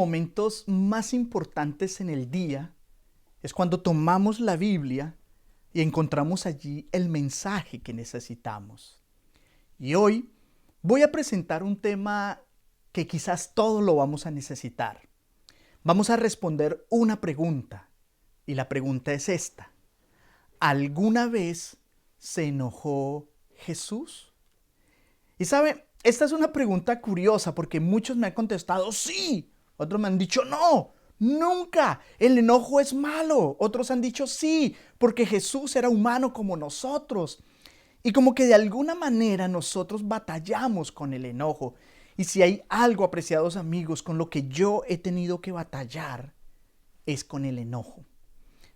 momentos más importantes en el día es cuando tomamos la Biblia y encontramos allí el mensaje que necesitamos. Y hoy voy a presentar un tema que quizás todos lo vamos a necesitar. Vamos a responder una pregunta y la pregunta es esta. ¿Alguna vez se enojó Jesús? Y sabe, esta es una pregunta curiosa porque muchos me han contestado sí, otros me han dicho no, nunca, el enojo es malo, otros han dicho sí, porque Jesús era humano como nosotros. Y como que de alguna manera nosotros batallamos con el enojo. Y si hay algo, apreciados amigos, con lo que yo he tenido que batallar, es con el enojo.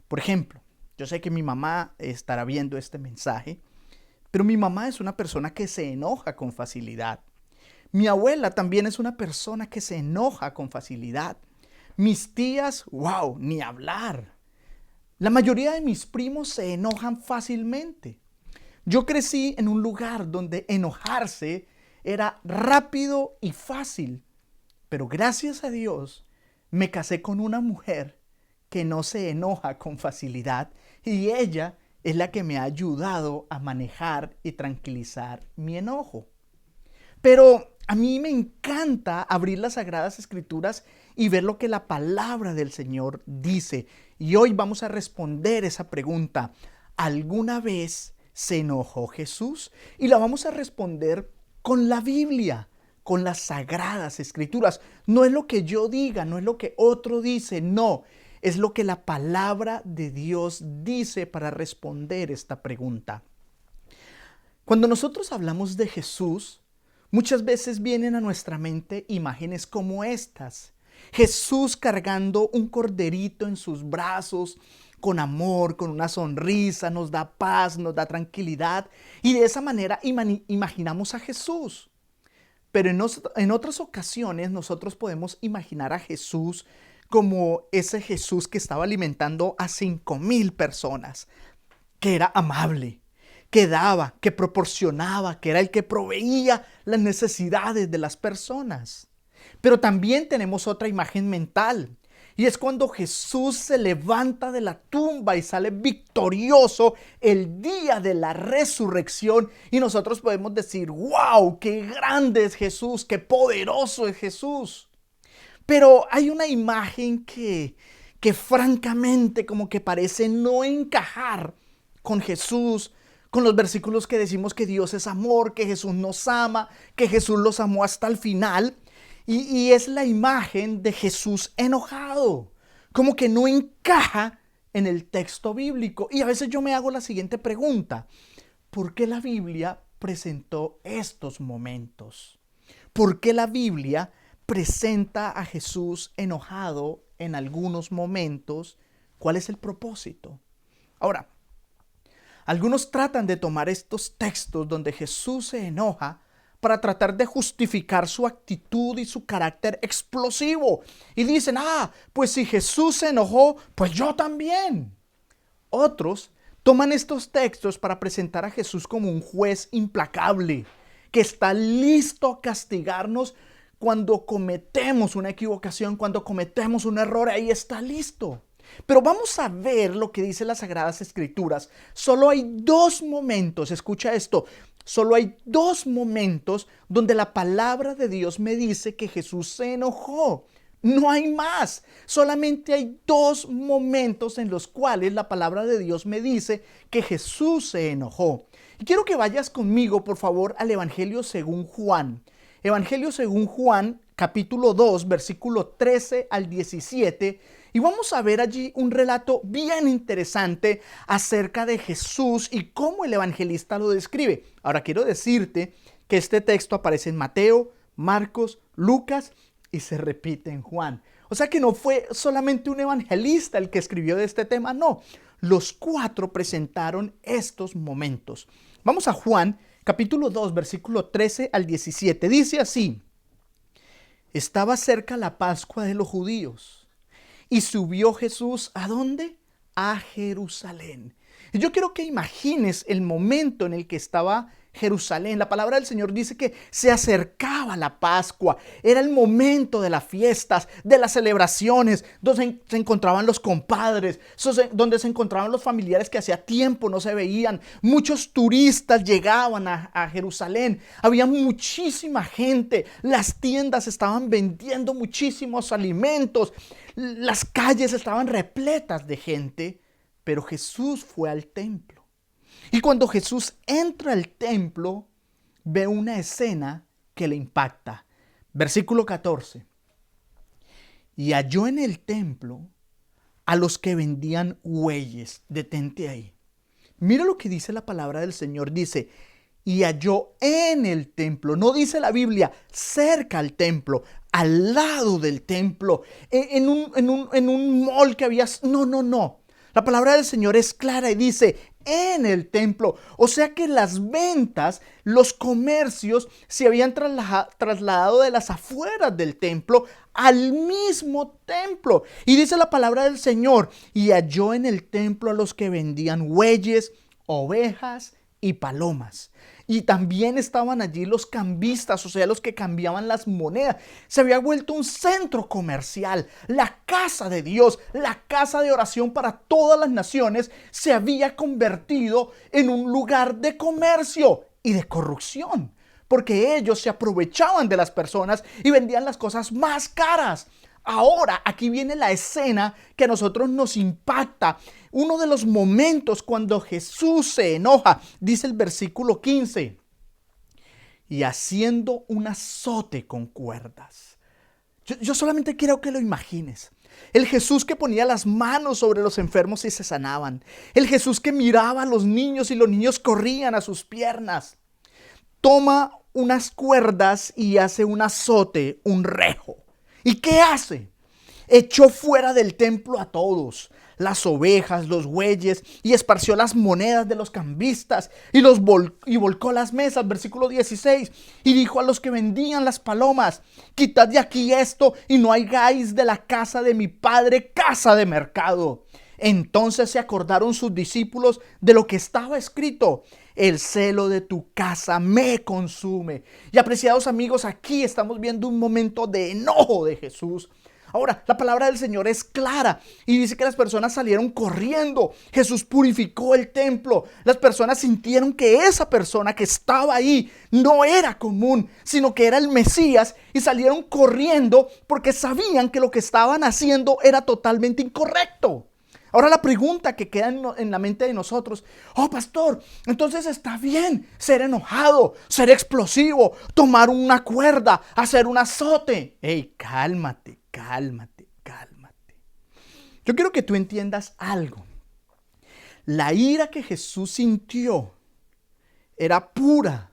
Por ejemplo, yo sé que mi mamá estará viendo este mensaje, pero mi mamá es una persona que se enoja con facilidad. Mi abuela también es una persona que se enoja con facilidad. Mis tías, wow, ni hablar. La mayoría de mis primos se enojan fácilmente. Yo crecí en un lugar donde enojarse era rápido y fácil, pero gracias a Dios me casé con una mujer que no se enoja con facilidad y ella es la que me ha ayudado a manejar y tranquilizar mi enojo. Pero a mí me encanta abrir las Sagradas Escrituras y ver lo que la palabra del Señor dice. Y hoy vamos a responder esa pregunta. ¿Alguna vez se enojó Jesús? Y la vamos a responder con la Biblia, con las Sagradas Escrituras. No es lo que yo diga, no es lo que otro dice, no. Es lo que la palabra de Dios dice para responder esta pregunta. Cuando nosotros hablamos de Jesús, muchas veces vienen a nuestra mente imágenes como estas. Jesús cargando un corderito en sus brazos, con amor, con una sonrisa, nos da paz, nos da tranquilidad. Y de esa manera imaginamos a Jesús. Pero en otras ocasiones nosotros podemos imaginar a Jesús como ese Jesús que estaba alimentando a 5,000 personas, que era amable, que daba, que proporcionaba, que era el que proveía las necesidades de las personas. Pero también tenemos otra imagen mental. Y es cuando Jesús se levanta de la tumba y sale victorioso el día de la resurrección. Y nosotros podemos decir, wow, qué grande es Jesús, qué poderoso es Jesús. Pero hay una imagen que francamente como que parece no encajar con Jesús, con los versículos que decimos que Dios es amor, que Jesús nos ama, que Jesús los amó hasta el final. Y es la imagen de Jesús enojado, como que no encaja en el texto bíblico. Y a veces yo me hago la siguiente pregunta: ¿por qué la Biblia presentó estos momentos? ¿Por qué la Biblia presenta a Jesús enojado en algunos momentos? ¿Cuál es el propósito? Ahora, algunos tratan de tomar estos textos donde Jesús se enoja para tratar de justificar su actitud y su carácter explosivo. Y dicen, pues si Jesús se enojó, pues yo también. Otros toman estos textos para presentar a Jesús como un juez implacable, que está listo a castigarnos cuando cometemos una equivocación, cuando cometemos un error, ahí está listo. Pero vamos a ver lo que dice las Sagradas Escrituras. Solo hay dos momentos, escucha esto, solo hay dos momentos donde la palabra de Dios me dice que Jesús se enojó. No hay más. Solamente hay dos momentos en los cuales la palabra de Dios me dice que Jesús se enojó. Y quiero que vayas conmigo, por favor, al Evangelio según Juan. Evangelio según Juan, capítulo 2, versículo 13 al 17. Y vamos a ver allí un relato bien interesante acerca de Jesús y cómo el evangelista lo describe. Ahora quiero decirte que este texto aparece en Mateo, Marcos, Lucas y se repite en Juan. O sea que no fue solamente un evangelista el que escribió de este tema, no. Los cuatro presentaron estos momentos. Vamos a Juan, capítulo 2, versículo 13 al 17. Dice así: estaba cerca la Pascua de los judíos. Y subió Jesús, ¿a dónde? A Jerusalén. Y yo quiero que imagines el momento en el que estaba Jerusalén. La palabra del Señor dice que se acercaba la Pascua. Era el momento de las fiestas, de las celebraciones, donde se encontraban los compadres, donde se encontraban los familiares que hacía tiempo no se veían. Muchos turistas llegaban a Jerusalén. Había muchísima gente. Las tiendas estaban vendiendo muchísimos alimentos. Las calles estaban repletas de gente. Pero Jesús fue al templo. Y cuando Jesús entra al templo, ve una escena que le impacta. Versículo 14. Y halló en el templo a los que vendían bueyes. Detente ahí. Mira lo que dice la palabra del Señor. Dice, y halló en el templo. No dice la Biblia, cerca al templo, al lado del templo, en un mall que había. No. La palabra del Señor es clara y dice, en el templo. O sea que las ventas, los comercios se habían trasladado de las afueras del templo al mismo templo. Y dice la palabra del Señor, y halló en el templo a los que vendían bueyes, ovejas y palomas. Y también estaban allí los cambistas, o sea, los que cambiaban las monedas. Se había vuelto un centro comercial. La casa de Dios, la casa de oración para todas las naciones, se había convertido en un lugar de comercio y de corrupción. Porque ellos se aprovechaban de las personas y vendían las cosas más caras. Ahora, aquí viene la escena que a nosotros nos impacta. Uno de los momentos cuando Jesús se enoja, dice el versículo 15, y haciendo un azote con cuerdas. Yo solamente quiero que lo imagines. El Jesús que ponía las manos sobre los enfermos y se sanaban. El Jesús que miraba a los niños y los niños corrían a sus piernas. Toma unas cuerdas y hace un azote, un rejo. ¿Y qué hace? Echó fuera del templo a todos, las ovejas, los bueyes, y esparció las monedas de los cambistas y volcó las mesas, versículo 16, y dijo a los que vendían las palomas, quitad de aquí esto y no hagáis de la casa de mi padre casa de mercado. Entonces se acordaron sus discípulos de lo que estaba escrito: el celo de tu casa me consume. Y apreciados amigos, aquí estamos viendo un momento de enojo de Jesús. Ahora, la palabra del Señor es clara y dice que las personas salieron corriendo. Jesús purificó el templo. Las personas sintieron que esa persona que estaba ahí no era común, sino que era el Mesías, y salieron corriendo porque sabían que lo que estaban haciendo era totalmente incorrecto. Ahora la pregunta que queda en la mente de nosotros: oh pastor, entonces está bien ser enojado, ser explosivo, tomar una cuerda, hacer un azote. Hey, cálmate. Yo quiero que tú entiendas algo. La ira que Jesús sintió era pura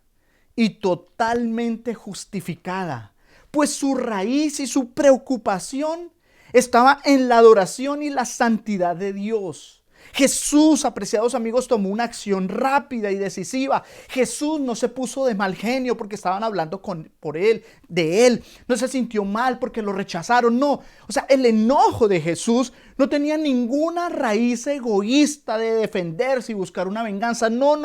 y totalmente justificada, pues su raíz y su preocupación estaba en la adoración y la santidad de Dios. Jesús, apreciados amigos, tomó una acción rápida y decisiva. Jesús no se puso de mal genio porque estaban hablando de él. No se sintió mal porque lo rechazaron. No, o sea, el enojo de Jesús no tenía ninguna raíz egoísta de defenderse y buscar una venganza. No.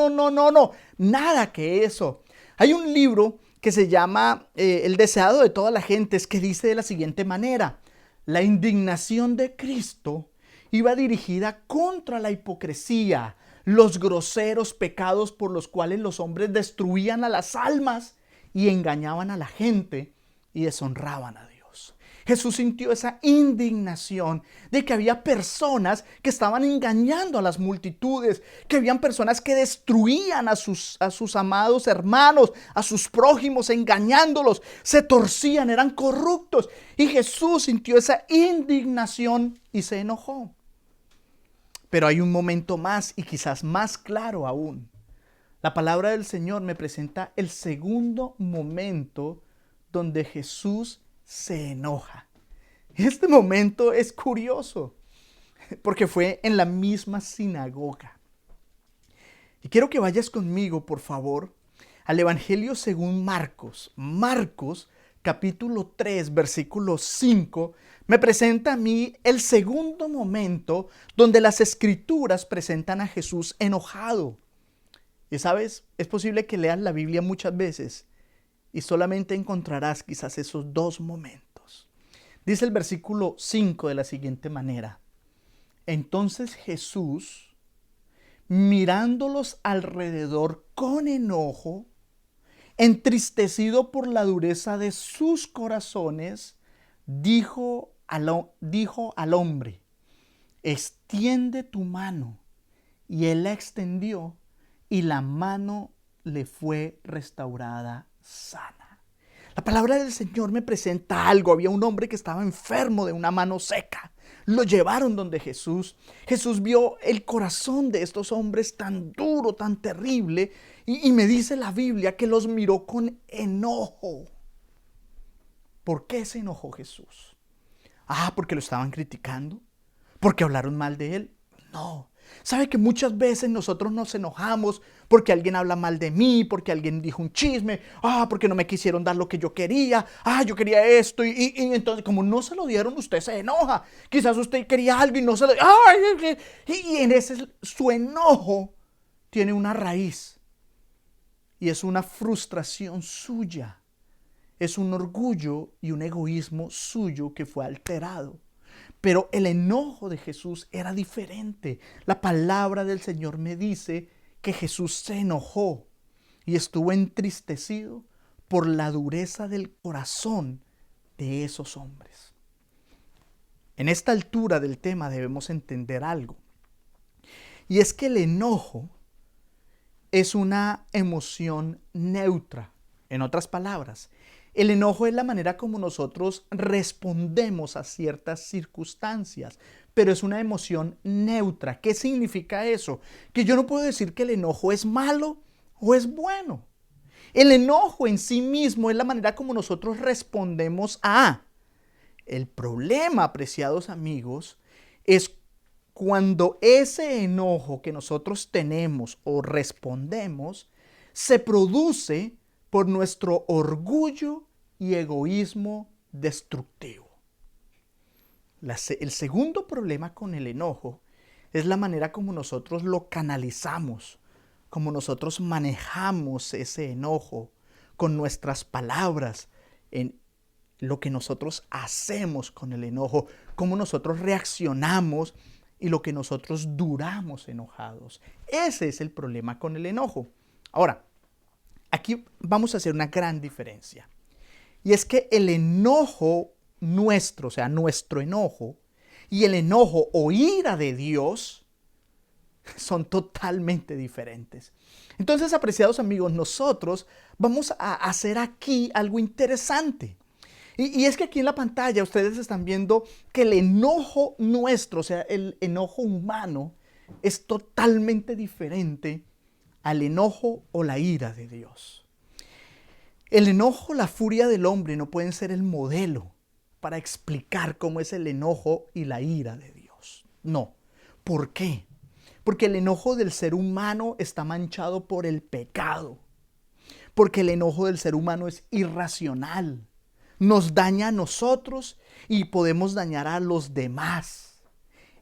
Nada que eso. Hay un libro que se llama El deseado de toda la gente, que dice de la siguiente manera: la indignación de Cristo iba dirigida contra la hipocresía, los groseros pecados por los cuales los hombres destruían a las almas y engañaban a la gente y deshonraban a Dios. Jesús sintió esa indignación de que había personas que estaban engañando a las multitudes, que habían personas que destruían a sus amados hermanos, a sus prójimos, engañándolos, se torcían, eran corruptos. Y Jesús sintió esa indignación y se enojó. Pero hay un momento más, y quizás más claro aún. La palabra del Señor me presenta el segundo momento donde Jesús se enoja. Este momento es curioso, porque fue en la misma sinagoga. Y quiero que vayas conmigo, por favor, al Evangelio según Marcos. Marcos, capítulo 3, versículo 5, me presenta a mí el segundo momento donde las Escrituras presentan a Jesús enojado. Y sabes, es posible que leas la Biblia muchas veces y solamente encontrarás quizás esos dos momentos. Dice el versículo 5 de la siguiente manera: entonces Jesús, mirándolos alrededor con enojo, entristecido por la dureza de sus corazones, dijo al hombre: extiende tu mano. Y él la extendió y la mano le fue restaurada sana. La palabra del Señor me presenta algo. Había un hombre que estaba enfermo de una mano seca. Lo llevaron donde Jesús. Jesús vio el corazón de estos hombres tan duro, tan terrible. Y me dice la Biblia que los miró con enojo. ¿Por qué se enojó Jesús? ¿Porque lo estaban criticando? ¿Porque hablaron mal de él? No. ¿Sabe que muchas veces nosotros nos enojamos porque alguien habla mal de mí, porque alguien dijo un chisme, porque no me quisieron dar lo que yo quería, yo quería esto y entonces como no se lo dieron, usted se enoja. Quizás usted quería algo y no se lo dieron. Y en ese su enojo tiene una raíz y es una frustración suya. Es un orgullo y un egoísmo suyo que fue alterado. Pero el enojo de Jesús era diferente. La palabra del Señor me dice que Jesús se enojó y estuvo entristecido por la dureza del corazón de esos hombres. En esta altura del tema debemos entender algo. Y es que el enojo es una emoción neutra. En otras palabras, el enojo es la manera como nosotros respondemos a ciertas circunstancias, pero es una emoción neutra. ¿Qué significa eso? Que yo no puedo decir que el enojo es malo o es bueno. El enojo en sí mismo es la manera como nosotros respondemos a. El problema, apreciados amigos, es cuando ese enojo que nosotros tenemos o respondemos se produce por nuestro orgullo y egoísmo destructivo. El segundo problema con el enojo es la manera como nosotros lo canalizamos, como nosotros manejamos ese enojo con nuestras palabras, en lo que nosotros hacemos con el enojo, cómo nosotros reaccionamos y lo que nosotros duramos enojados. Ese es el problema con el enojo. Ahora, aquí vamos a hacer una gran diferencia. Y es que el enojo nuestro, o sea, nuestro enojo, y el enojo o ira de Dios son totalmente diferentes. Entonces, apreciados amigos, nosotros vamos a hacer aquí algo interesante. Y es que aquí en la pantalla ustedes están viendo que el enojo nuestro, o sea, el enojo humano, es totalmente diferente al enojo o la ira de Dios. El enojo, la furia del hombre no pueden ser el modelo para explicar cómo es el enojo y la ira de Dios. No. ¿Por qué? Porque el enojo del ser humano está manchado por el pecado. Porque el enojo del ser humano es irracional. Nos daña a nosotros y podemos dañar a los demás.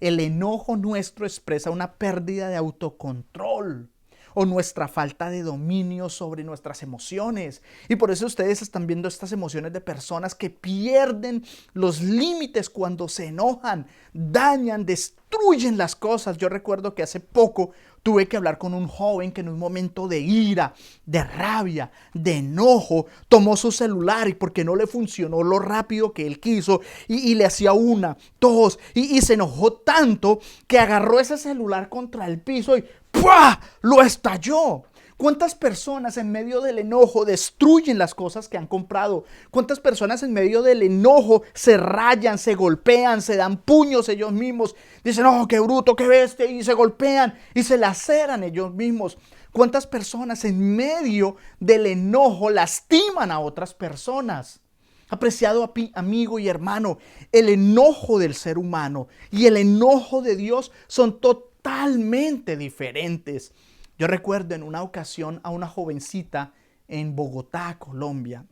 El enojo nuestro expresa una pérdida de autocontrol o nuestra falta de dominio sobre nuestras emociones. Y por eso ustedes están viendo estas emociones de personas que pierden los límites cuando se enojan, dañan, destruyen las cosas. Yo recuerdo que hace poco tuve que hablar con un joven que en un momento de ira, de rabia, de enojo, tomó su celular y porque no le funcionó lo rápido que él quiso y le hacía una, dos y se enojó tanto que agarró ese celular contra el piso y ¡pua! Lo estalló. ¿Cuántas personas en medio del enojo destruyen las cosas que han comprado? ¿Cuántas personas en medio del enojo se rayan, se golpean, se dan puños ellos mismos? Dicen, ¡oh, qué bruto, qué bestia! Y se golpean y se laceran ellos mismos. ¿Cuántas personas en medio del enojo lastiman a otras personas? Apreciado amigo y hermano, el enojo del ser humano y el enojo de Dios son totalmente diferentes. Yo recuerdo en una ocasión a una jovencita en Bogotá, Colombia.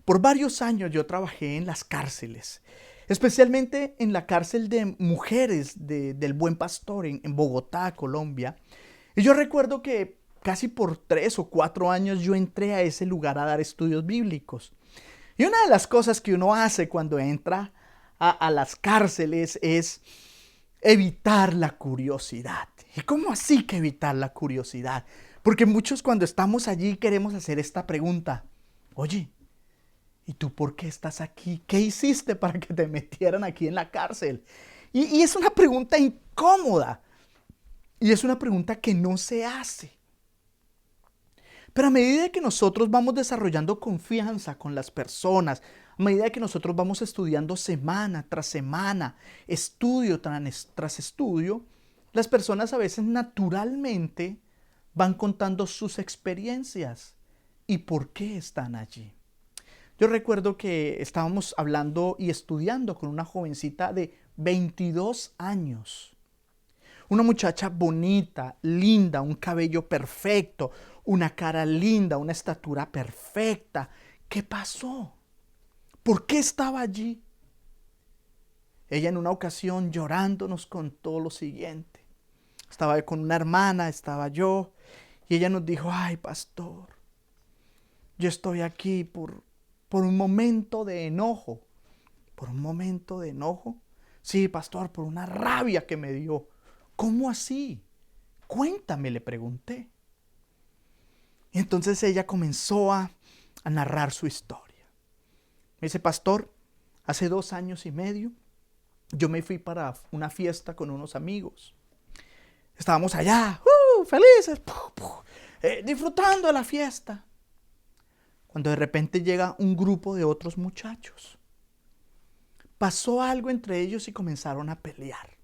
Por varios años yo trabajé en las cárceles, especialmente en la cárcel de mujeres del Buen Pastor en Bogotá, Colombia. Y yo recuerdo que casi por 3 o 4 años yo entré a ese lugar a dar estudios bíblicos. Y una de las cosas que uno hace cuando entra a las cárceles es evitar la curiosidad. ¿Y cómo así que evitar la curiosidad? Porque muchos cuando estamos allí queremos hacer esta pregunta. Oye, ¿y tú por qué estás aquí? ¿Qué hiciste para que te metieran aquí en la cárcel? Y es una pregunta incómoda. Y es una pregunta que no se hace. Pero a medida que nosotros vamos desarrollando confianza con las personas, a medida que nosotros vamos estudiando semana tras semana, estudio tras estudio, las personas a veces naturalmente van contando sus experiencias y por qué están allí. Yo recuerdo que estábamos hablando y estudiando con una jovencita de 22 años. Una muchacha bonita, linda, un cabello perfecto, una cara linda, una estatura perfecta. ¿Qué pasó? ¿Por qué estaba allí? Ella en una ocasión llorando nos contó lo siguiente. Estaba con una hermana, estaba yo, y ella nos dijo, ay, pastor, yo estoy aquí por un momento de enojo. ¿Por un momento de enojo? Sí, pastor, por una rabia que me dio. ¿Cómo así? Cuéntame, le pregunté. Y entonces ella comenzó a narrar su historia. Me dice, pastor, hace 2 años y medio yo me fui para una fiesta con unos amigos. Estábamos allá, felices, disfrutando de la fiesta. Cuando de repente llega un grupo de otros muchachos. Pasó algo entre ellos y comenzaron a pelear.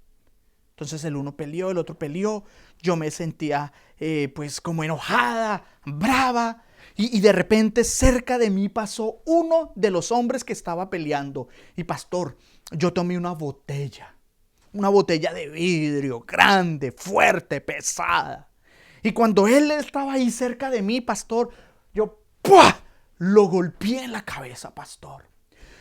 Entonces el uno peleó, el otro peleó. Yo me sentía pues como enojada, brava. Y de repente cerca de mí pasó uno de los hombres que estaba peleando. Y pastor, yo tomé una botella de vidrio, grande, fuerte, pesada. Y cuando él estaba ahí cerca de mí, pastor, yo ¡pua!, lo golpeé en la cabeza, pastor.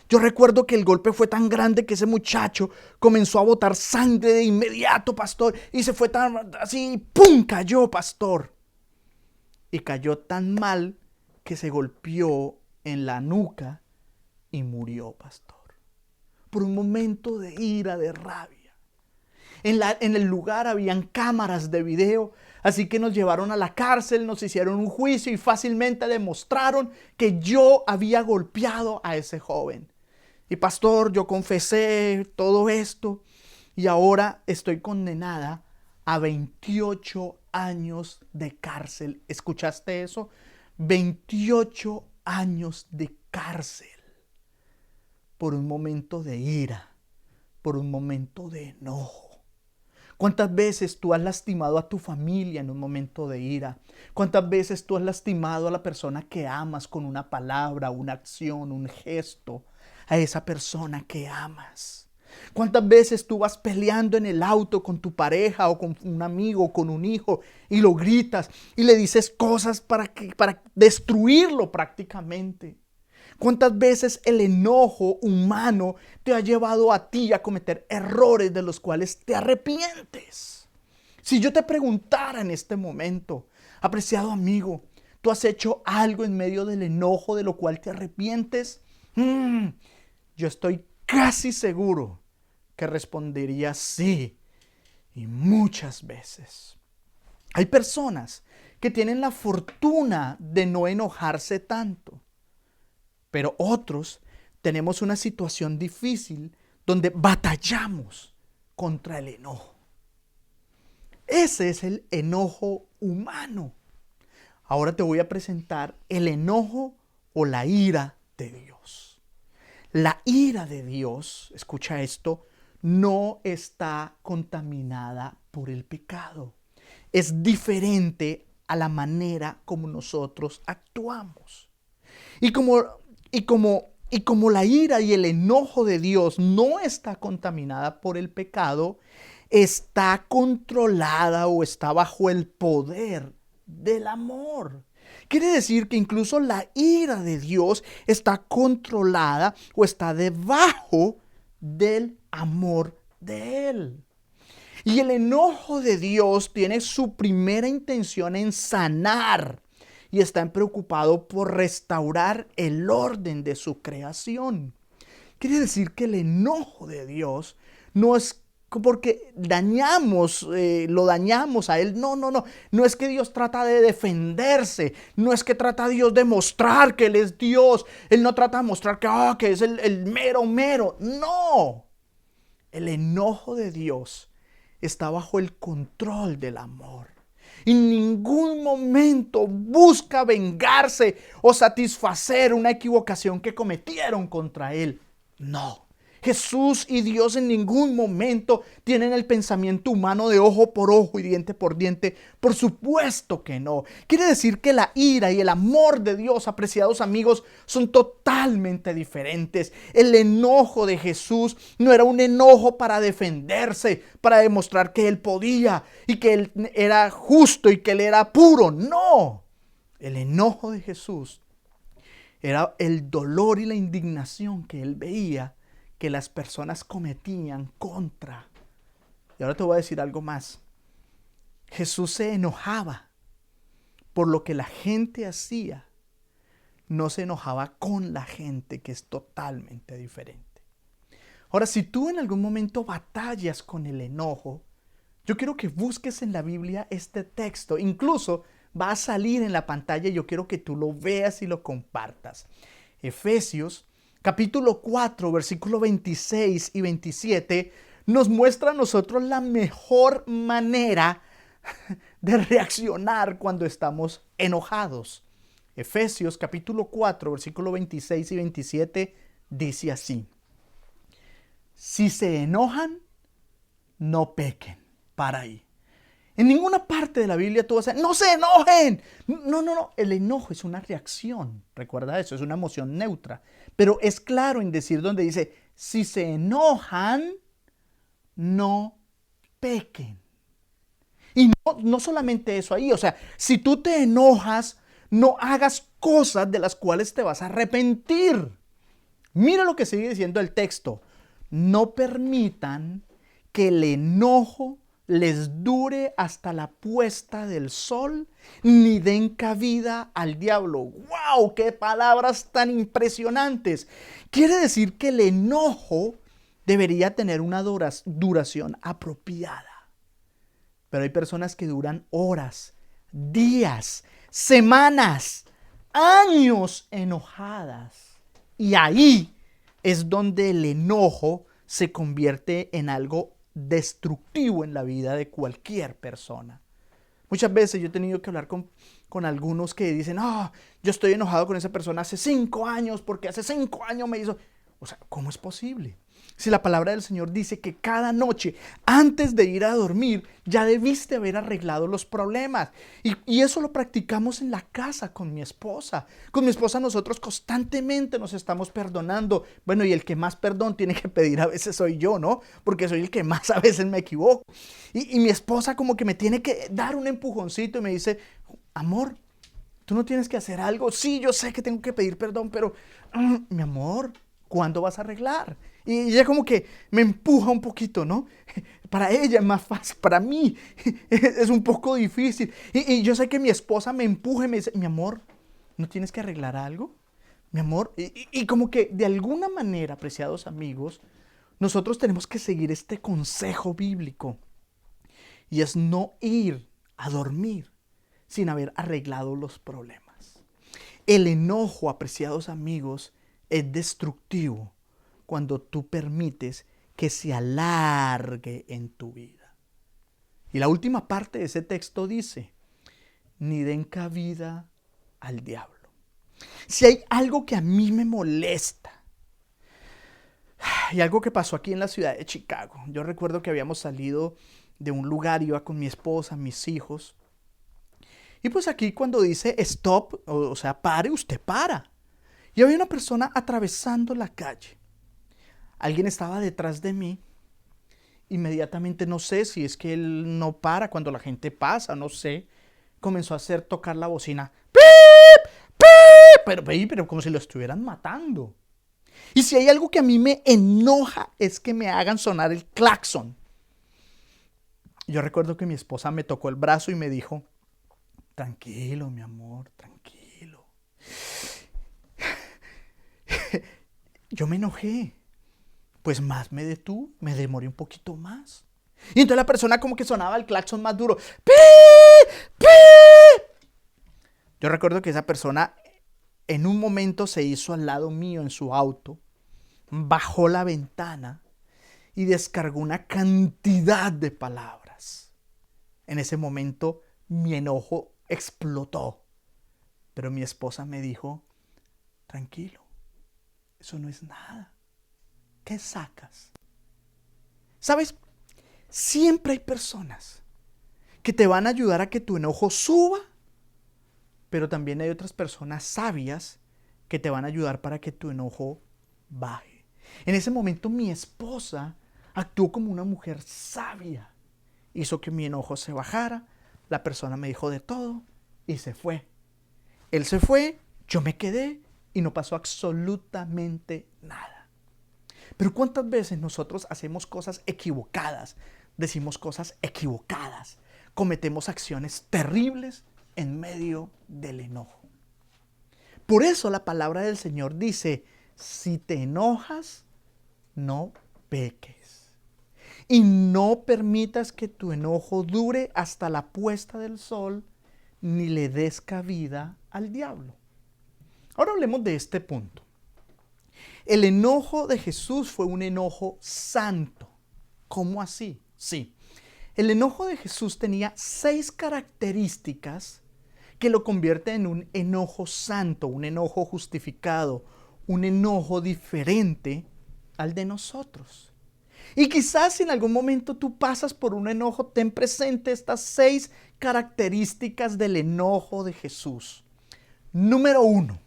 Yo recuerdo que el golpe fue tan grande que ese muchacho comenzó a botar sangre de inmediato, pastor. Y se fue tan así, ¡pum!, cayó, pastor. Y cayó tan mal que se golpeó en la nuca y murió, pastor. Por un momento de ira, de rabia. En el lugar habían cámaras de video, así que nos llevaron a la cárcel, nos hicieron un juicio y fácilmente demostraron que yo había golpeado a ese joven. Y pastor, yo confesé todo esto y ahora estoy condenada a 28 años de cárcel. ¿Escuchaste eso? 28 años de cárcel por un momento de ira, por un momento de enojo. ¿Cuántas veces tú has lastimado a tu familia en un momento de ira? ¿Cuántas veces tú has lastimado a la persona que amas con una palabra, una acción, un gesto? A esa persona que amas. ¿Cuántas veces tú vas peleando en el auto con tu pareja o con un amigo o con un hijo y lo gritas y le dices cosas para destruirlo prácticamente? ¿Cuántas veces el enojo humano te ha llevado a ti a cometer errores de los cuales te arrepientes? Si yo te preguntara en este momento, apreciado amigo, ¿tú has hecho algo en medio del enojo de lo cual te arrepientes? Yo estoy casi seguro que respondería sí, y muchas veces. Hay personas que tienen la fortuna de no enojarse tanto. Pero otros tenemos una situación difícil donde batallamos contra el enojo. Ese es el enojo humano. Ahora te voy a presentar el enojo o la ira de Dios. La ira de Dios, escucha esto, no está contaminada por el pecado. Es diferente a la manera como nosotros actuamos. Y como la ira y el enojo de Dios no está contaminada por el pecado, está controlada o está bajo el poder del amor. Quiere decir que incluso la ira de Dios está controlada o está debajo del amor de Él. Y el enojo de Dios tiene su primera intención en sanar y está preocupado por restaurar el orden de su creación. Quiere decir que el enojo de Dios no es porque lo dañamos a Él. No, no, no. No es que Dios trata de defenderse. No es que trata Dios de mostrar que Él es Dios. Él no trata de mostrar que es el mero, mero. No. El enojo de Dios está bajo el control del amor. En ningún momento busca vengarse o satisfacer una equivocación que cometieron contra Él. No. Jesús y Dios en ningún momento tienen el pensamiento humano de ojo por ojo y diente por diente. Por supuesto que no. Quiere decir que la ira y el amor de Dios, apreciados amigos, son totalmente diferentes. El enojo de Jesús no era un enojo para defenderse, para demostrar que Él podía y que Él era justo y que Él era puro. No. El enojo de Jesús era el dolor y la indignación que Él veía que las personas cometían contra. Y ahora te voy a decir algo más. Jesús se enojaba por lo que la gente hacía. No se enojaba con la gente, que es totalmente diferente. Ahora, si tú en algún momento batallas con el enojo, yo quiero que busques en la Biblia este texto. Incluso va a salir en la pantalla y yo quiero que tú lo veas y lo compartas. Efesios capítulo 4, versículo 26 y 27 nos muestra a nosotros la mejor manera de reaccionar cuando estamos enojados. Efesios capítulo 4, versículo 26 y 27 dice así: si se enojan, no pequen. Para ahí. En ninguna parte de la Biblia tú vas a decir, ¡no se enojen! No, no, no. El enojo es una reacción. Recuerda eso, es una emoción neutra. Pero es claro en decir donde dice, si se enojan, no pequen. Y no solamente eso ahí. O sea, si tú te enojas, no hagas cosas de las cuales te vas a arrepentir. Mira lo que sigue diciendo el texto. No permitan que el enojo les dure hasta la puesta del sol, ni den cabida al diablo. ¡Wow! ¡Qué palabras tan impresionantes! Quiere decir que el enojo debería tener una duración apropiada. Pero hay personas que duran horas, días, semanas, años enojadas. Y ahí es donde el enojo se convierte en algo destructivo en la vida de cualquier persona. Muchas veces yo he tenido que hablar con algunos que dicen, yo estoy enojado con esa persona hace 5 años porque hace 5 años me hizo... O sea, ¿cómo es posible? Si la palabra del Señor dice que cada noche, antes de ir a dormir, ya debiste haber arreglado los problemas. Y eso lo practicamos en la casa con mi esposa. Con mi esposa nosotros constantemente nos estamos perdonando. Bueno, y el que más perdón tiene que pedir a veces soy yo, ¿no? Porque soy el que más a veces me equivoco. Y mi esposa como que me tiene que dar un empujoncito y me dice, amor, ¿tú no tienes que hacer algo? Sí, yo sé que tengo que pedir perdón, pero mi amor, ¿cuándo vas a arreglar? Y ella como que me empuja un poquito, ¿no? Para ella es más fácil, para mí es un poco difícil. Y yo sé que mi esposa me empuja y me dice, mi amor, ¿no tienes que arreglar algo? Mi amor, y como que de alguna manera, apreciados amigos, nosotros tenemos que seguir este consejo bíblico. Y es no ir a dormir sin haber arreglado los problemas. El enojo, apreciados amigos, es destructivo cuando tú permites que se alargue en tu vida. Y la última parte de ese texto dice, ni den cabida al diablo. Si hay algo que a mí me molesta, y algo que pasó aquí en la ciudad de Chicago, yo recuerdo que habíamos salido de un lugar, iba con mi esposa, mis hijos, y pues aquí cuando dice stop, o sea, pare, usted para. Y había una persona atravesando la calle. Alguien estaba detrás de mí. Inmediatamente, no sé si es que él no para cuando la gente pasa, no sé. Comenzó a tocar la bocina. ¡Pip! ¡Pip! Pero como si lo estuvieran matando. Y si hay algo que a mí me enoja es que me hagan sonar el claxon. Yo recuerdo que mi esposa me tocó el brazo y me dijo, tranquilo, mi amor, tranquilo. Yo me enojé, pues más me detuve, me demoré un poquito más. Y entonces la persona como que sonaba el claxon más duro. ¡Pi! ¡Pi! Yo recuerdo que esa persona en un momento se hizo al lado mío en su auto, bajó la ventana y descargó una cantidad de palabras. En ese momento mi enojo explotó, pero mi esposa me dijo, tranquilo, eso no es nada. ¿Qué sacas? ¿Sabes? Siempre hay personas que te van a ayudar a que tu enojo suba, pero también hay otras personas sabias que te van a ayudar para que tu enojo baje. En ese momento mi esposa actuó como una mujer sabia. Hizo que mi enojo se bajara, la persona me dijo de todo y se fue. Él se fue, yo me quedé y no pasó absolutamente nada. Pero ¿cuántas veces nosotros hacemos cosas equivocadas? Decimos cosas equivocadas. Cometemos acciones terribles en medio del enojo. Por eso la palabra del Señor dice, si te enojas, no peques. Y no permitas que tu enojo dure hasta la puesta del sol, ni le des cabida al diablo. Ahora hablemos de este punto. El enojo de Jesús fue un enojo santo. ¿Cómo así? Sí. El enojo de Jesús tenía 6 características que lo convierten en un enojo santo, un enojo justificado, un enojo diferente al de nosotros. Y quizás si en algún momento tú pasas por un enojo, ten presente estas 6 características del enojo de Jesús. Número 1.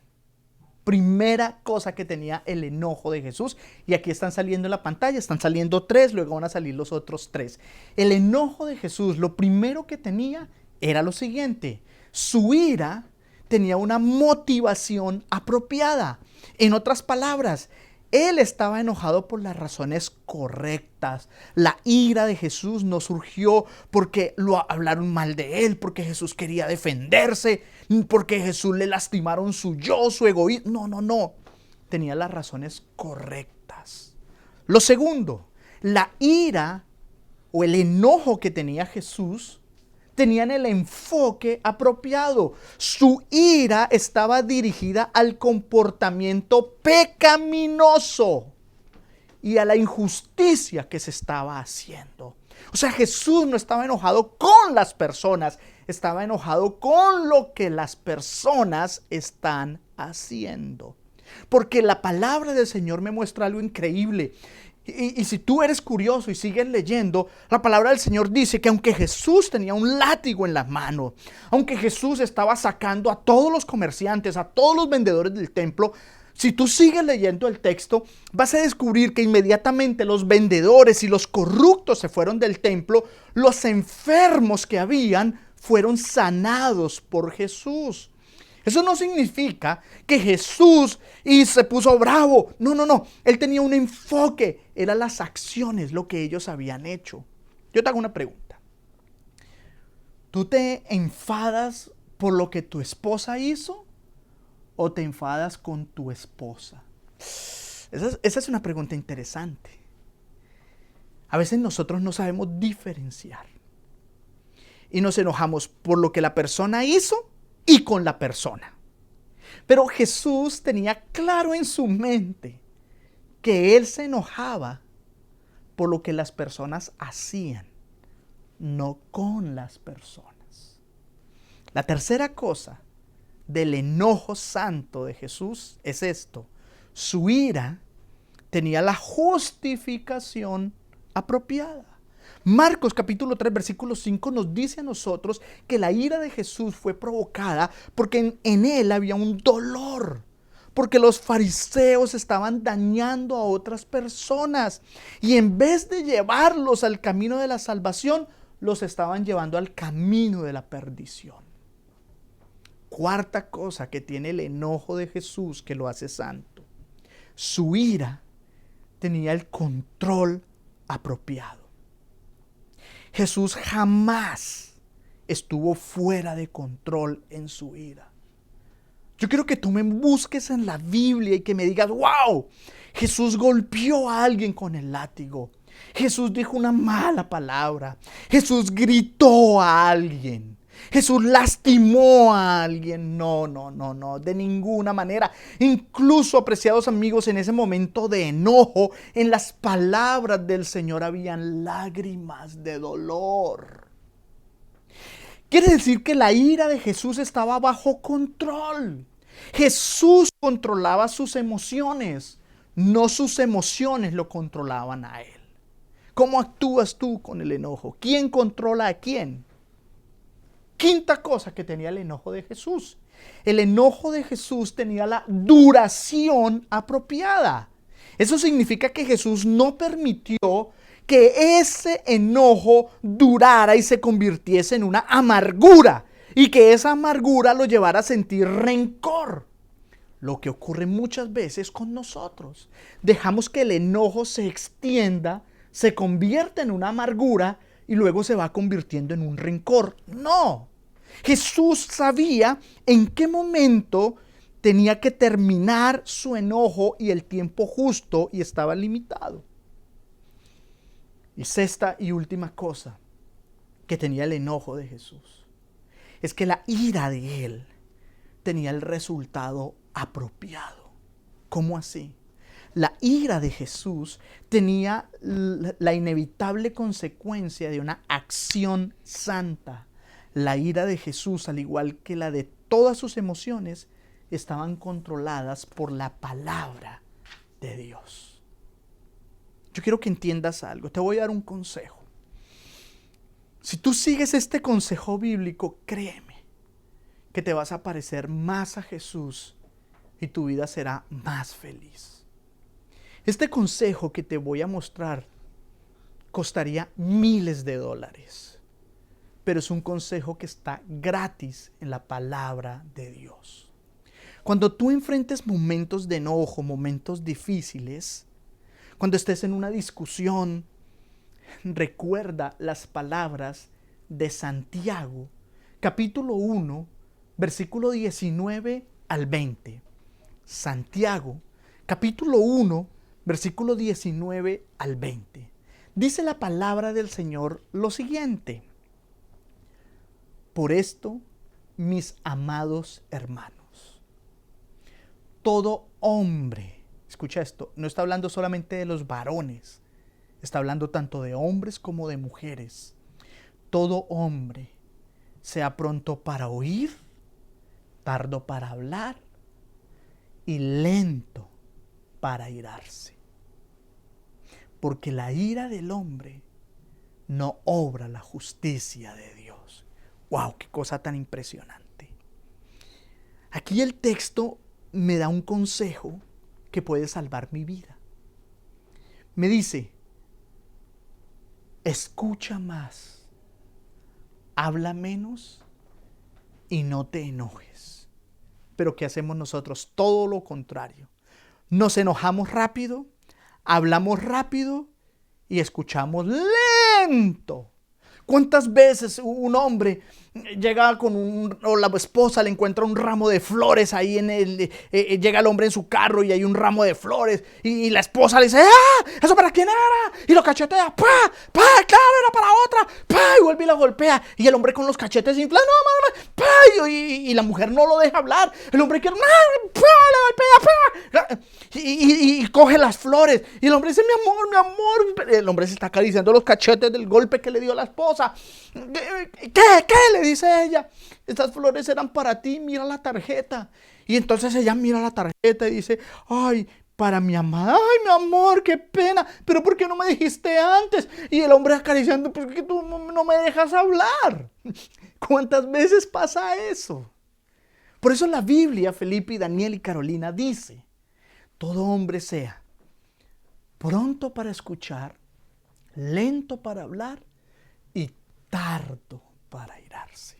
Primera cosa que tenía el enojo de Jesús, y aquí están saliendo en la pantalla, están saliendo 3, luego van a salir los otros 3. El enojo de Jesús, lo primero que tenía era lo siguiente: su ira tenía una motivación apropiada. En otras palabras, él estaba enojado por las razones correctas. La ira de Jesús no surgió porque lo hablaron mal de él, porque Jesús quería defenderse, porque Jesús le lastimaron su yo, su egoísmo. No. Tenía las razones correctas. Lo segundo, la ira o el enojo que tenía Jesús tenían el enfoque apropiado. Su ira estaba dirigida al comportamiento pecaminoso y a la injusticia que se estaba haciendo. O sea, Jesús no estaba enojado con las personas, estaba enojado con lo que las personas están haciendo. Porque la palabra del Señor me muestra algo increíble. Y si tú eres curioso y sigues leyendo, la palabra del Señor dice que aunque Jesús tenía un látigo en la mano, aunque Jesús estaba sacando a todos los comerciantes, a todos los vendedores del templo, si tú sigues leyendo el texto, vas a descubrir que inmediatamente los vendedores y los corruptos se fueron del templo, los enfermos que habían fueron sanados por Jesús. Eso no significa que Jesús se puso bravo. No. Él tenía un enfoque. Eran las acciones, lo que ellos habían hecho. Yo te hago una pregunta. ¿Tú te enfadas por lo que tu esposa hizo o te enfadas con tu esposa? Esa es una pregunta interesante. A veces nosotros no sabemos diferenciar. Y nos enojamos por lo que la persona hizo y con la persona. Pero Jesús tenía claro en su mente que él se enojaba por lo que las personas hacían, no con las personas. La tercera cosa del enojo santo de Jesús es esto: su ira tenía la justificación apropiada. Marcos capítulo 3 versículo 5 nos dice a nosotros que la ira de Jesús fue provocada porque en él había un dolor, porque los fariseos estaban dañando a otras personas y en vez de llevarlos al camino de la salvación, los estaban llevando al camino de la perdición. Cuarta cosa que tiene el enojo de Jesús que lo hace santo: su ira tenía el control apropiado. Jesús jamás estuvo fuera de control en su ira. Yo quiero que tú me busques en la Biblia y que me digas, wow, Jesús golpeó a alguien con el látigo. Jesús dijo una mala palabra. Jesús gritó a alguien. Jesús lastimó a alguien. No, de ninguna manera. Incluso, apreciados amigos, en ese momento de enojo, en las palabras del Señor habían lágrimas de dolor. Quiere decir que la ira de Jesús estaba bajo control. Jesús controlaba sus emociones, no sus emociones lo controlaban a él. ¿Cómo actúas tú con el enojo? ¿Quién controla a quién? Quinta cosa que tenía el enojo de Jesús. El enojo de Jesús tenía la duración apropiada. Eso significa que Jesús no permitió que ese enojo durara y se convirtiese en una amargura y que esa amargura lo llevara a sentir rencor. Lo que ocurre muchas veces con nosotros. Dejamos que el enojo se extienda, se convierta en una amargura y luego se va convirtiendo en un rencor. No. Jesús sabía en qué momento tenía que terminar su enojo y el tiempo justo y estaba limitado. Y sexta y última cosa que tenía el enojo de Jesús es que la ira de él tenía el resultado apropiado. ¿Cómo así? La ira de Jesús tenía la inevitable consecuencia de una acción santa. La ira de Jesús, al igual que la de todas sus emociones, estaban controladas por la palabra de Dios. Yo quiero que entiendas algo. Te voy a dar un consejo. Si tú sigues este consejo bíblico, créeme que te vas a parecer más a Jesús y tu vida será más feliz. Este consejo que te voy a mostrar costaría miles de dólares, pero es un consejo que está gratis en la palabra de Dios. Cuando tú enfrentes momentos de enojo, momentos difíciles, cuando estés en una discusión, recuerda las palabras de Santiago, capítulo 1, versículo 19 al 20. Santiago, capítulo 1, versículo 19 al 20. Dice la palabra del Señor lo siguiente: por esto, mis amados hermanos, todo hombre, escucha esto, no está hablando solamente de los varones, está hablando tanto de hombres como de mujeres. Todo hombre sea pronto para oír, tardo para hablar y lento para irarse. Porque la ira del hombre no obra la justicia de Dios. ¡Wow! ¡Qué cosa tan impresionante! Aquí el texto me da un consejo que puede salvar mi vida. Me dice: escucha más, habla menos y no te enojes. Pero ¿qué hacemos nosotros? Todo lo contrario. Nos enojamos rápido, hablamos rápido y escuchamos lento. ¿Cuántas veces un hombre llega o la esposa le encuentra un ramo de flores ahí llega el hombre en su carro y hay un ramo de flores y la esposa le dice: ¡ah! ¿Eso para quién era? Y lo cachetea: ¡pa! ¡pa! ¡Claro, era para otra! ¡pa! Y vuelve y la golpea y el hombre con los cachetes inflados: ¡no, mamá! ¡pa! Y la mujer no lo deja hablar. El hombre quiere: ¡no! ¡pa! Le golpea, ¡pa! Y coge las flores y el hombre dice: mi amor. El hombre se está acariciando los cachetes del golpe que le dio la esposa. ¿Qué? Le dice ella: estas flores eran para ti, mira la tarjeta. Y entonces ella mira la tarjeta y dice: ay, para mi amada. Ay, mi amor, qué pena, pero ¿por qué no me dijiste antes? Y el hombre acariciando: ¿por qué tú no me dejas hablar? ¿Cuántas veces pasa eso? Por eso la Biblia, Felipe y Daniel y Carolina, dice: todo hombre sea pronto para escuchar, lento para hablar y tardo para irarse.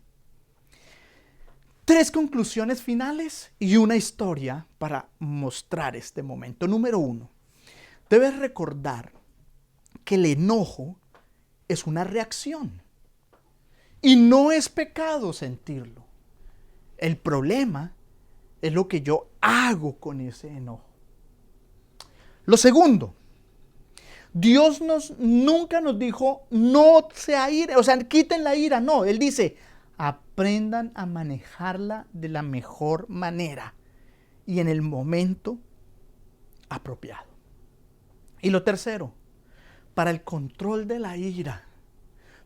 3 conclusiones finales y una historia para mostrar este momento. Número 1, debes recordar que el enojo es una reacción. Y no es pecado sentirlo. El problema es lo que yo hago con ese enojo. Lo segundo, Dios nunca nos dijo, no sea ira, o sea, quiten la ira. No, Él dice, aprendan a manejarla de la mejor manera y en el momento apropiado. Y lo tercero, para el control de la ira,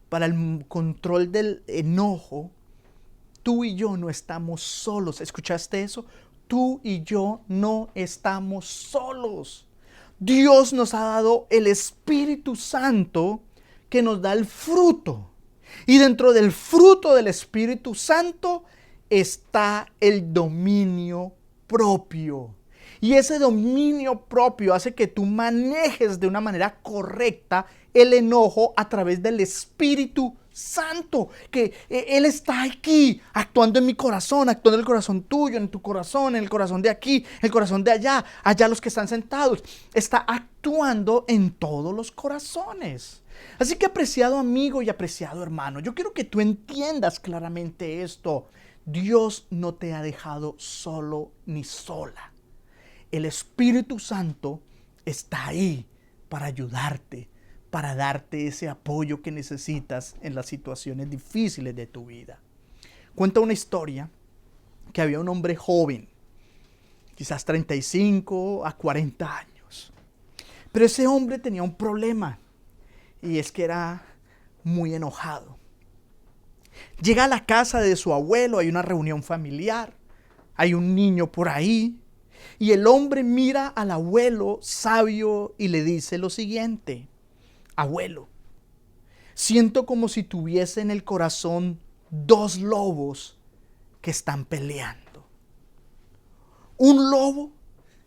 para el control del enojo, tú y yo no estamos solos. ¿Escuchaste eso? Tú y yo no estamos solos. Dios nos ha dado el Espíritu Santo que nos da el fruto. Y dentro del fruto del Espíritu Santo está el dominio propio. Y ese dominio propio hace que tú manejes de una manera correcta el enojo a través del Espíritu Santo, que Él está aquí actuando en mi corazón, actuando en el corazón tuyo, en tu corazón, en el corazón de aquí, el corazón de allá, allá los que están sentados. Está actuando en todos los corazones. Así que, apreciado amigo y apreciado hermano, yo quiero que tú entiendas claramente esto. Dios no te ha dejado solo ni sola. El Espíritu Santo está ahí para ayudarte, para darte ese apoyo que necesitas en las situaciones difíciles de tu vida. Cuenta una historia que había un hombre joven, quizás 35 a 40 años. Pero ese hombre tenía un problema, y es que era muy enojado. Llega a la casa de su abuelo, hay una reunión familiar, hay un niño por ahí, y el hombre mira al abuelo sabio y le dice lo siguiente: abuelo, siento como si tuviese en el corazón dos lobos que están peleando. Un lobo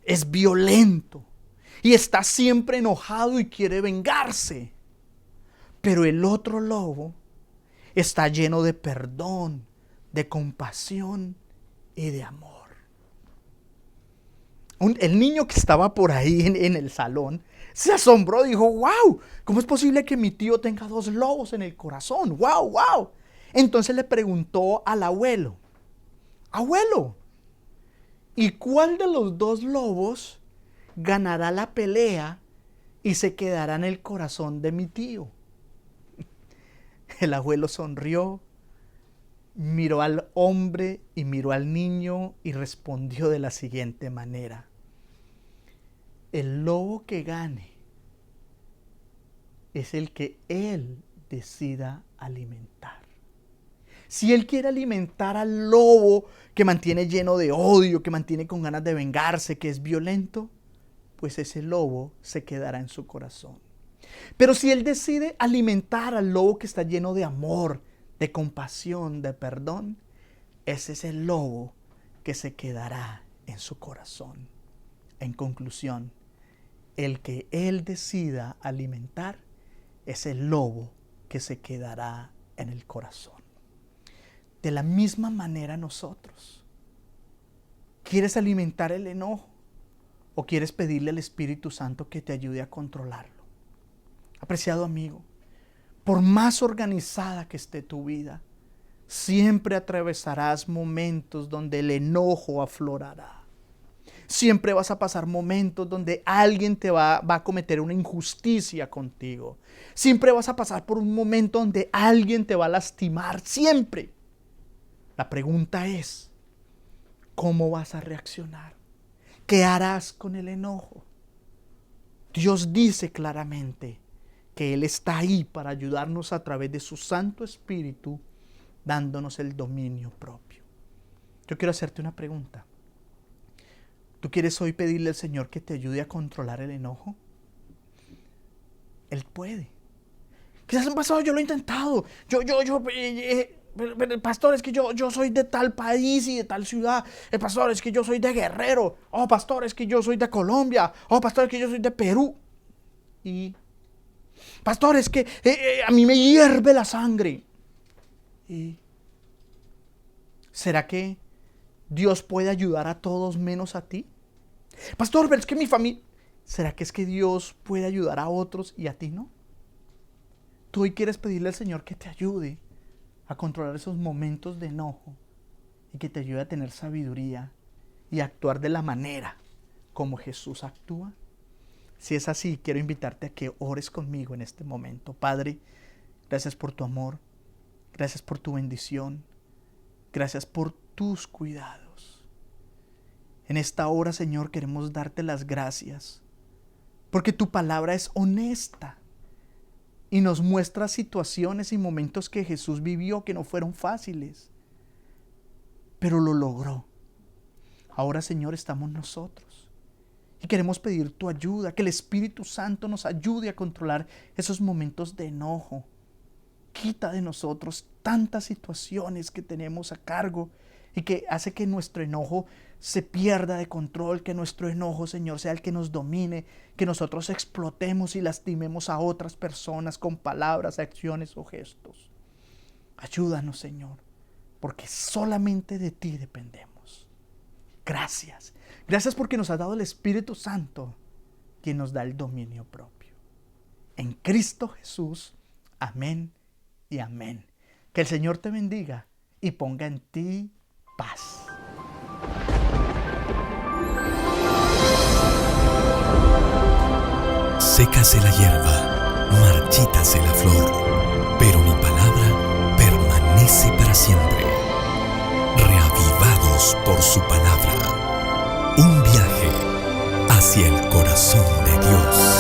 es violento y está siempre enojado y quiere vengarse. Pero el otro lobo está lleno de perdón, de compasión y de amor. El niño que estaba por ahí en el salón se asombró, dijo, wow, ¿cómo es posible que mi tío tenga dos lobos en el corazón? Wow, wow. Entonces le preguntó al abuelo, abuelo, ¿y cuál de los dos lobos ganará la pelea y se quedará en el corazón de mi tío? El abuelo sonrió, miró al hombre y miró al niño y respondió de la siguiente manera: el lobo que gane es el que él decida alimentar. Si él quiere alimentar al lobo que mantiene lleno de odio, que mantiene con ganas de vengarse, que es violento, pues ese lobo se quedará en su corazón. Pero si él decide alimentar al lobo que está lleno de amor, de compasión, de perdón, ese es el lobo que se quedará en su corazón. En conclusión, el que él decida alimentar es el lobo que se quedará en el corazón. De la misma manera nosotros. ¿Quieres alimentar el enojo o quieres pedirle al Espíritu Santo que te ayude a controlarlo? Apreciado amigo, por más organizada que esté tu vida, siempre atravesarás momentos donde el enojo aflorará. Siempre vas a pasar momentos donde alguien te va a cometer una injusticia contigo. Siempre vas a pasar por un momento donde alguien te va a lastimar. Siempre. La pregunta es, ¿cómo vas a reaccionar? ¿Qué harás con el enojo? Dios dice claramente que Él está ahí para ayudarnos a través de su Santo Espíritu, dándonos el dominio propio. Yo quiero hacerte una pregunta. ¿Tú quieres hoy pedirle al Señor que te ayude a controlar el enojo? Él puede. Quizás en pasado yo lo he intentado. Pastor, es que yo soy de tal país y de tal ciudad. Pastor, es que yo soy de Guerrero. Oh, pastor, es que yo soy de Colombia. Oh, pastor, es que yo soy de Perú. Y pastor, es que a mí me hierve la sangre. ¿Y será que Dios puede ayudar a todos menos a ti? Pastor, pero es que mi familia... ¿Será que es que Dios puede ayudar a otros y a ti no? tú hoy quieres pedirle al Señor que te ayude a controlar esos momentos de enojo y que te ayude a tener sabiduría y a actuar de la manera como Jesús actúa. Si es así, quiero invitarte a que ores conmigo en este momento. Padre, gracias por tu amor, gracias por tu bendición, gracias por tus cuidados. En esta hora, Señor, queremos darte las gracias, porque tu palabra es honesta y nos muestra situaciones y momentos que Jesús vivió que no fueron fáciles, pero lo logró. Ahora, Señor, estamos nosotros y queremos pedir tu ayuda, que el Espíritu Santo nos ayude a controlar esos momentos de enojo. Quita de nosotros tantas situaciones que tenemos a cargo y que hace que nuestro enojo se pierda de control, que nuestro enojo, Señor, sea el que nos domine, que nosotros explotemos y lastimemos a otras personas con palabras, acciones o gestos. Ayúdanos, Señor, porque solamente de ti dependemos. Gracias. Gracias porque nos has dado el Espíritu Santo, quien nos da el dominio propio. En Cristo Jesús. Amén y amén. Que el Señor te bendiga y ponga en ti paz. Sécase la hierba, marchítase la flor, pero mi palabra permanece para siempre. Reavivados por su palabra. Un viaje hacia el corazón de Dios.